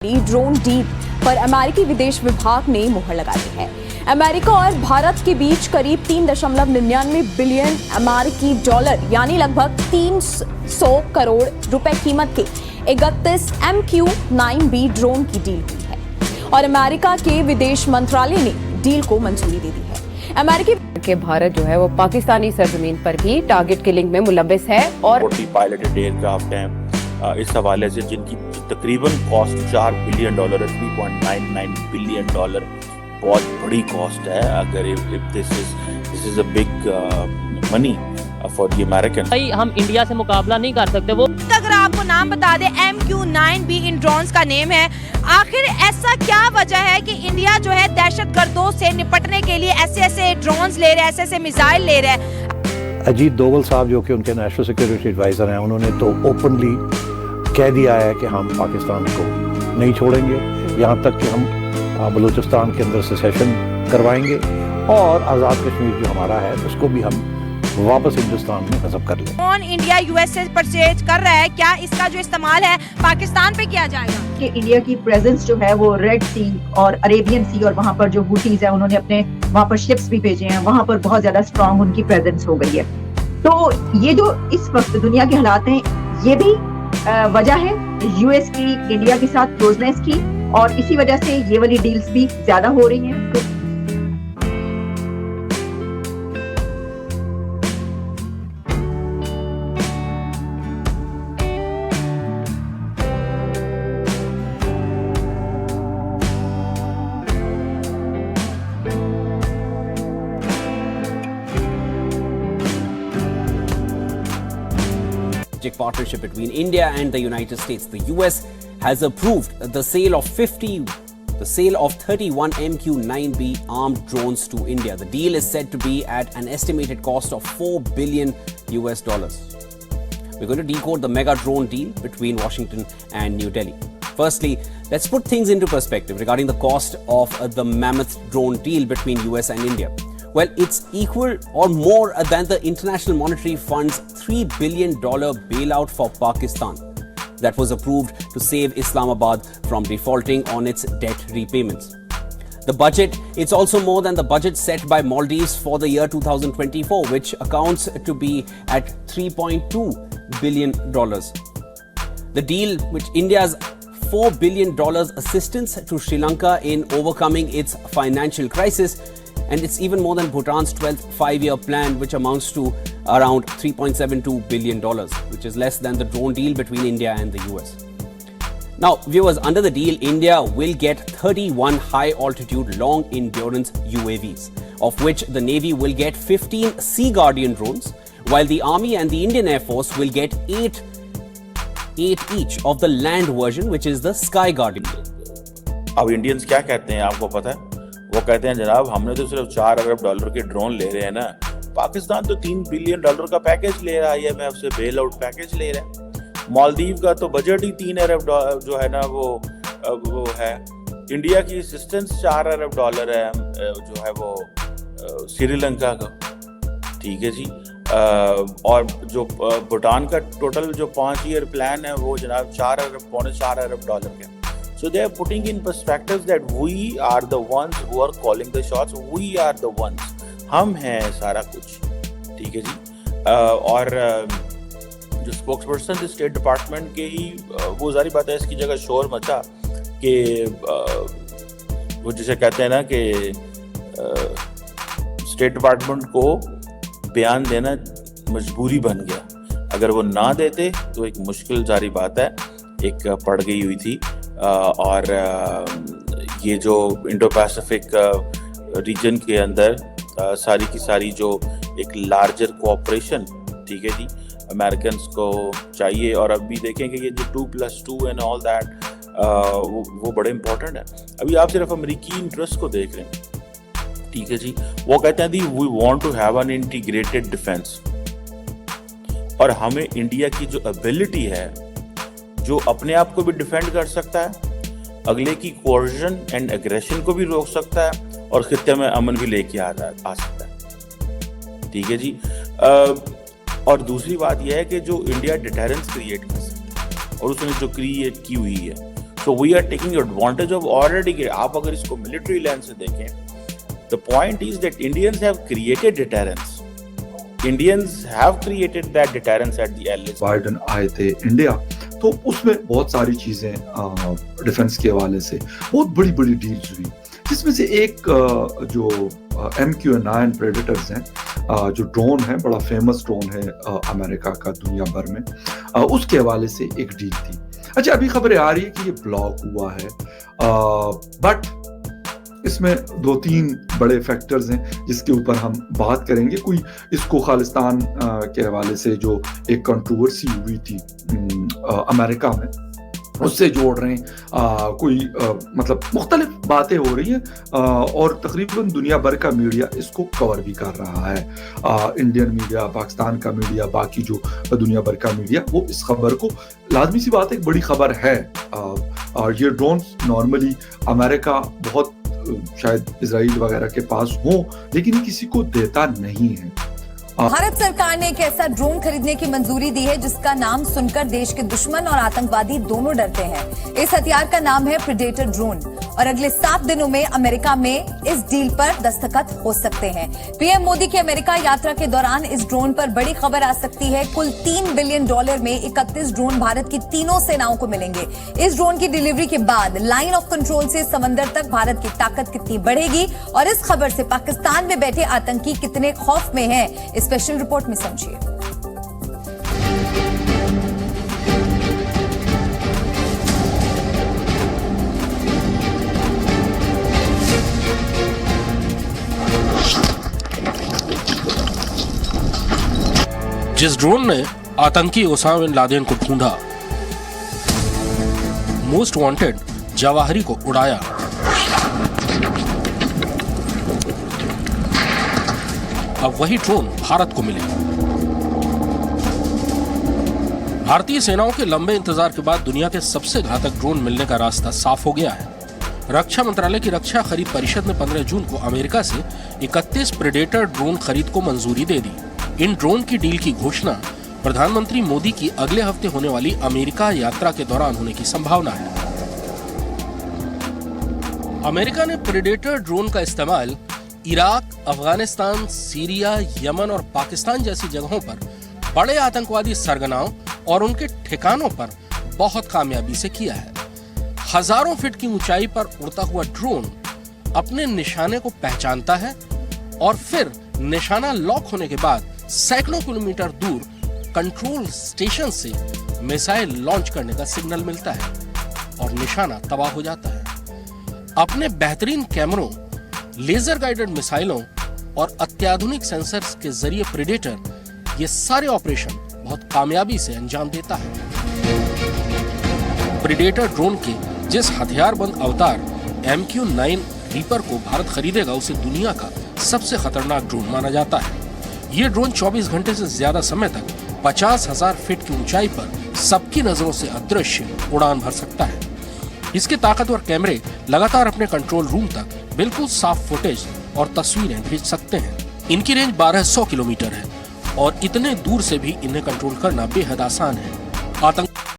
Drone deal पर अमेरिकी विदेश विभाग ने मुहर लगा दी है। अमेरिका और भारत के बीच करीब 3.99 बिलियन अमेरिकी डॉलर यानी लगभग 300 करोड़ रुपए कीमत के 31 MQ-9B ड्रोन की डील हुई है और अमेरिका के विदेश मंत्रालय ने डील को मंजूरी दे दी है। अमेरिकी के भारत जो है वो पाकिस्तानी सरजमीन पर भी टारगेट किलिंग में मुलव्वस है और पायलटेड एयरक्राफ्ट हैं इस हवाले से जिनकी तकरीबन कॉस्ट $4 बिलियन है, $3.99 बिलियन बहुत बड़ी कॉस्ट है। अगर this is a big money for the American. भाई हम इंडिया से मुकाबला नहीं कर सकते। वो अगर आपको नाम बता दे MQ-9B इन ड्रोन्स का नेम है। आखिर ऐसा क्या वजह है कि इंडिया जो है दहशतगर्दों से निपटने के लिए ऐसे ड्रोन्स ले रहा है, ऐसे मिसाइल ले रहा है। अजीत डोवल साहब जो कि उनके नेशनल सिक्योरिटी एडवाइजर हैं, उन्होंने तो ओपनली कह दिया है कि हम पाकिस्तान को नहीं छोड़ेंगे, यहाँ तक कि हम बलूचिस्तान के अंदर सेसेशन करवाएंगे और आज़ाद कश्मीर जो हमारा है उसको भी हम वापस हिंदुस्तान में हज़म कर लें। कौन इंडिया US से परचेज कर रहा है, क्या इसका जो इस्तेमाल है पाकिस्तान पे किया जाएगा? कि इंडिया की प्रेजेंस जो है वो रेड सी और अरेबियन सी और वहाँ पर जो हुटीज है उन्होंने अपने वहाँ पर शिप्स भी भेजे हैं, वहाँ पर बहुत ज्यादा स्ट्रॉन्ग उनकी प्रेजेंस हो गई है। तो ये जो इस वक्त दुनिया के हालात हैं, ये भी वजह है US की इंडिया के साथ क्लोजनेस की और इसी वजह से ये वाली डील्स भी ज्यादा हो रही हैं। तो partnership between India and the United States. The US has approved the sale of 31 MQ-9B armed drones to India. The deal is said to be at an estimated cost of $4 billion. We're going to decode the mega drone deal between Washington and New Delhi. Firstly, let's put things into perspective regarding the cost of the mammoth drone deal between US and India. Well, it's equal or more than the International Monetary Fund's $3 billion bailout for Pakistan that was approved to save Islamabad from defaulting on its debt repayments. The budget, it's also more than the budget set by Maldives for the year 2024, which accounts to be at $3.2 billion. The deal, which India's $4 billion assistance to Sri Lanka in overcoming its financial crisis, and it's even more than Bhutan's 12th five-year plan, which amounts to around $3.72 billion, which is less than the drone deal between India and the US. Now, viewers, under the deal, India will get 31 high-altitude, long-endurance UAVs, of which the Navy will get 15 Sea Guardian drones, while the Army and the Indian Air Force will get 8 each of the land version, which is the Sky Guardian. अब Indians क्या कहते हैं आपको पता है? वो कहते हैं जनाब हमने तो सिर्फ $4 अरब के ड्रोन ले रहे हैं ना, पाकिस्तान तो $3 बिलियन का पैकेज ले रहा है, IMF से बेल आउट पैकेज ले रहा है। मालदीव का तो बजट ही $3 अरब जो है ना वो है। इंडिया की असिस्टेंस $4 अरब है जो है वो श्रीलंका का, ठीक है जी। और जो भूटान का टोटल जो 5 ईयर प्लान है वो जनाब पौने 4 अरब का। So they are putting in perspectives that we are the ones who are calling the shots. We are the ones. हम हैं सारा कुछ, ठीक है जी। और जो स्पोक्सपर्सन स्टेट डिपार्टमेंट के ही वो जारी बात है, इसकी जगह शोर मचा कि वो जिसे कहते हैं ना कि स्टेट डिपार्टमेंट को बयान देना मजबूरी बन गया। अगर वो ना देते तो एक मुश्किल जारी बात है एक पड़ गई हुई थी। और ये जो इंडो पैसिफिक रीजन के अंदर सारी की सारी जो एक लार्जर कोऑपरेशन, ठीक है जी, अमेरिकन्स को चाहिए। और अभी देखेंगे ये जो 2+2 एंड ऑल दैट वो बड़े इंपॉर्टेंट है। अभी आप सिर्फ अमेरिकी इंटरेस्ट को देख रहे हैं, ठीक है जी। वो कहते हैं the we want to have an integrated defence, और हमें इंडिया की जो एबिलिटी है जो अपने आप को भी डिफेंड कर सकता है, अगले की कोर्जन एंड एग्रेशन को भी रोक सकता है और खित्ते में अमन भी लेके आ सकता है, ठीक है जी। और दूसरी बात यह है कि जो इंडिया डिटरेंस क्रिएट कर सकता है और उसने जो क्रिएट की हुई है So we are taking advantage of already. आप अगर इसको military lens से देखें, the point is that Indians have created deterrence. Indians have created that deterrence at the LAC. Biden आए थे इंडिया, तो उसमें बहुत सारी चीजें डिफेंस के हवाले से बहुत बड़ी बड़ी डील्स हुई, जिसमें से एक जो MQ-9 प्रेडेटर्स हैं, जो ड्रोन है, बड़ा फेमस ड्रोन है अमेरिका का दुनिया भर में, उसके हवाले से एक डील थी। अच्छा, अभी खबरें आ रही है कि ये ब्लॉक हुआ है, बट इसमें 2-3 बड़े फैक्टर्स हैं जिसके ऊपर हम बात करेंगे। कोई इसको खालिस्तान के हवाले से जो एक कंट्रोवर्सी हुई थी अमेरिका में, उससे जोड़ रहे हैं, कोई मतलब मुख्तलिफ बातें हो रही हैं, और तकरीबन दुनिया भर का मीडिया इसको कवर भी कर रहा है। इंडियन मीडिया, पाकिस्तान का मीडिया, बाकी जो दुनिया भर का मीडिया, वो इस खबर को, लाजमी सी बात है, एक बड़ी खबर है। और ये ड्रोन्स नॉर्मली अमेरिका बहुत शायद इजराइल वगैरह के पास हो, लेकिन ये किसी को देता नहीं है। भारत सरकार ने एक ऐसा ड्रोन खरीदने की मंजूरी दी है जिसका नाम सुनकर देश के दुश्मन और आतंकवादी दोनों डरते हैं। इस हथियार का नाम है प्रेडेटर ड्रोन, और अगले 7 दिनों में अमेरिका में इस डील पर दस्तखत हो सकते हैं। पीएम मोदी की अमेरिका यात्रा के दौरान इस ड्रोन पर बड़ी खबर आ सकती है। कुल $3 बिलियन में 31 ड्रोन भारत की तीनों सेनाओं को मिलेंगे। इस ड्रोन की डिलीवरी के बाद लाइन ऑफ कंट्रोल से समंदर तक भारत की ताकत कितनी बढ़ेगी, और इस खबर से पाकिस्तान में बैठे आतंकी कितने खौफ में हैं, स्पेशल रिपोर्ट में समझिए। जिस ड्रोन ने आतंकी ओसामा बिन लादेन को ढूंढा, मोस्ट वांटेड जवाहरी को उड़ाया, अब वही ड्रोन भारत को मिले। भारतीय सेनाओं के लंबे इंतजार के बाद दुनिया के सबसे घातक ड्रोन मिलने का रास्ता साफ हो गया है। रक्षा मंत्रालय की रक्षा खरीद परिषद ने 15 जून को अमेरिका से 31 प्रेडेटर ड्रोन खरीद को मंजूरी दे दी। इन ड्रोन की डील की घोषणा प्रधानमंत्री मोदी की अगले हफ्ते होने वाली अमेरिका यात्रा के दौरान होने की संभावना है। अमेरिका ने प्रेडेटर ड्रोन का इस्तेमाल इराक, अफगानिस्तान, सीरिया, यमन और पाकिस्तान जैसी जगहों पर बड़े आतंकवादी सरगनाओं और उनके ठिकानों पर बहुत कामयाबी से किया है। हजारों फीट की ऊंचाई पर उड़ता हुआ ड्रोन अपने निशाने को पहचानता है और फिर निशाना लॉक होने के बाद सैकड़ों किलोमीटर दूर कंट्रोल स्टेशन से मिसाइल लॉन्च करने का सिग्नल मिलता है और निशाना तबाह हो जाता है। अपने बेहतरीन कैमरों, लेजर गाइडेड मिसाइलों और अत्याधुनिक सेंसर्स के जरिए प्रेडेटर ये सारे ऑपरेशन बहुत कामयाबी से अंजाम देता है। प्रेडेटर ड्रोन के जिस हथियारबंद अवतार MQ-9 रीपर को भारत खरीदेगा, उसे दुनिया का सबसे खतरनाक ड्रोन माना जाता है। ये ड्रोन 24 घंटे से ज्यादा समय तक 50,000 फीट की ऊंचाई पर सबकी नजरों से अदृश्य उड़ान भर सकता है। इसके ताकतवर कैमरे लगातार अपने कंट्रोल रूम तक बिल्कुल साफ फुटेज और तस्वीरें भेज सकते हैं। इनकी रेंज 1200 किलोमीटर है और इतने दूर से भी इन्हें कंट्रोल करना बेहद आसान है। आतंक